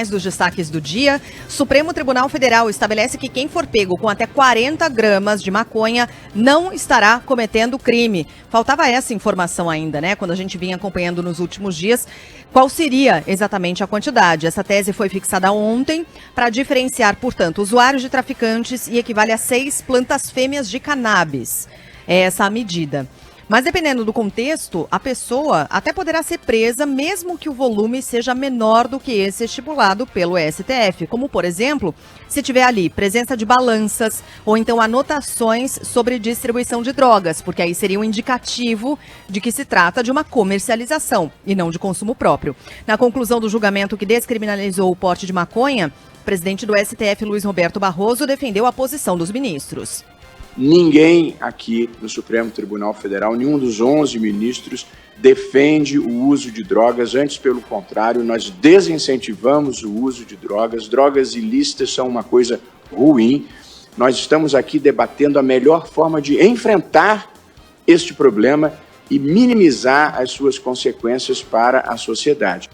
Dos destaques do dia, Supremo Tribunal Federal estabelece que quem for pego com até 40 gramas de maconha não estará cometendo crime. Faltava essa informação ainda, né? Quando a gente vinha acompanhando nos últimos dias, qual seria exatamente a quantidade. Essa tese foi fixada ontem para diferenciar, portanto, usuários de traficantes e equivale a 6 plantas fêmeas de cannabis. É essa a medida. Mas dependendo do contexto, a pessoa até poderá ser presa mesmo que o volume seja menor do que esse estipulado pelo STF, como, por exemplo, se tiver ali presença de balanças ou então anotações sobre distribuição de drogas, porque aí seria um indicativo de que se trata de uma comercialização e não de consumo próprio. Na conclusão do julgamento que descriminalizou o porte de maconha, o presidente do STF, Luiz Roberto Barroso, defendeu a posição dos ministros. Ninguém aqui no Supremo Tribunal Federal, nenhum dos 11 ministros, defende o uso de drogas. Antes, pelo contrário, nós desincentivamos o uso de drogas. Drogas ilícitas são uma coisa ruim. Nós estamos aqui debatendo a melhor forma de enfrentar este problema e minimizar as suas consequências para a sociedade.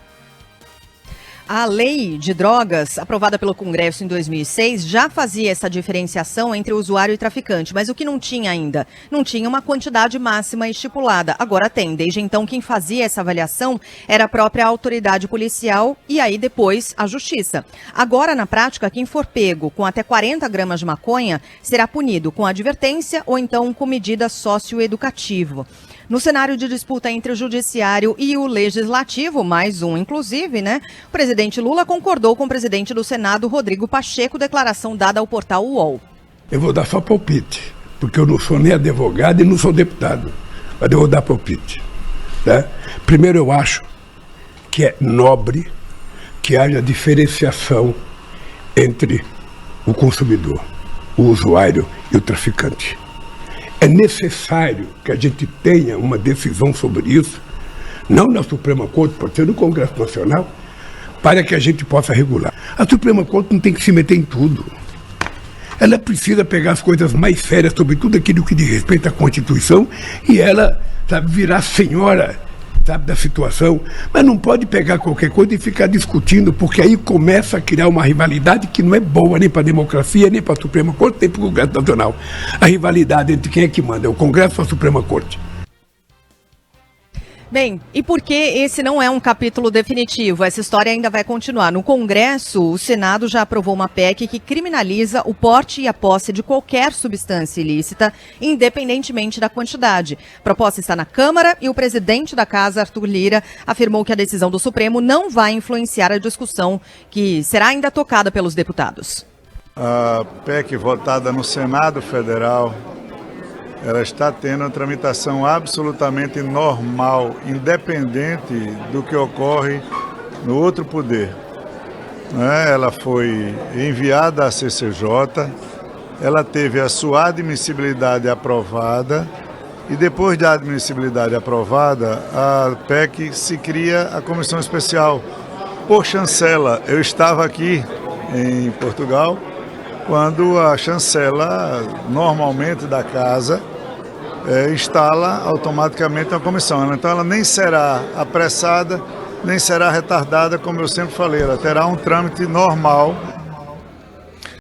A lei de drogas, aprovada pelo Congresso em 2006, já fazia essa diferenciação entre usuário e traficante, mas o que não tinha ainda? Não tinha uma quantidade máxima estipulada. Agora tem. Desde então, quem fazia essa avaliação era a própria autoridade policial e aí depois a justiça. Agora, na prática, quem for pego com até 40 gramas de maconha será punido com advertência ou então com medida socioeducativa. No cenário de disputa entre o judiciário e o legislativo, mais um inclusive, né? O presidente Lula concordou com o presidente do Senado, Rodrigo Pacheco, declaração dada ao portal UOL. Eu vou dar só palpite, porque eu não sou nem advogado e não sou deputado, mas eu vou dar palpite. Né? Primeiro, eu acho que é nobre que haja diferenciação entre o consumidor, o usuário e o traficante. É necessário que a gente tenha uma decisão sobre isso, não na Suprema Corte, pode ser no Congresso Nacional, para que a gente possa regular. A Suprema Corte não tem que se meter em tudo. Ela precisa pegar as coisas mais sérias sobre tudo aquilo que diz respeito à Constituição e ela, sabe, virar senhora, sabe, da situação, mas não pode pegar qualquer coisa e ficar discutindo, porque aí começa a criar uma rivalidade que não é boa nem para a democracia, nem para a Suprema Corte, nem para o Congresso Nacional. A rivalidade entre quem é que manda, é o Congresso ou a Suprema Corte? Bem, e por que esse não é um capítulo definitivo? Essa história ainda vai continuar. No Congresso, o Senado já aprovou uma PEC que criminaliza o porte e a posse de qualquer substância ilícita, independentemente da quantidade. A proposta está na Câmara e o presidente da Casa, Arthur Lira, afirmou que a decisão do Supremo não vai influenciar a discussão que será ainda tocada pelos deputados. A PEC votada no Senado Federal, ela está tendo uma tramitação absolutamente normal, independente do que ocorre no outro poder. Ela foi enviada à CCJ, ela teve a sua admissibilidade aprovada e depois da admissibilidade aprovada, a PEC se cria a comissão especial por chancela. Eu estava aqui em Portugal quando a chancela, normalmente da casa, instala automaticamente a comissão. Então ela nem será apressada, nem será retardada, como eu sempre falei, ela terá um trâmite normal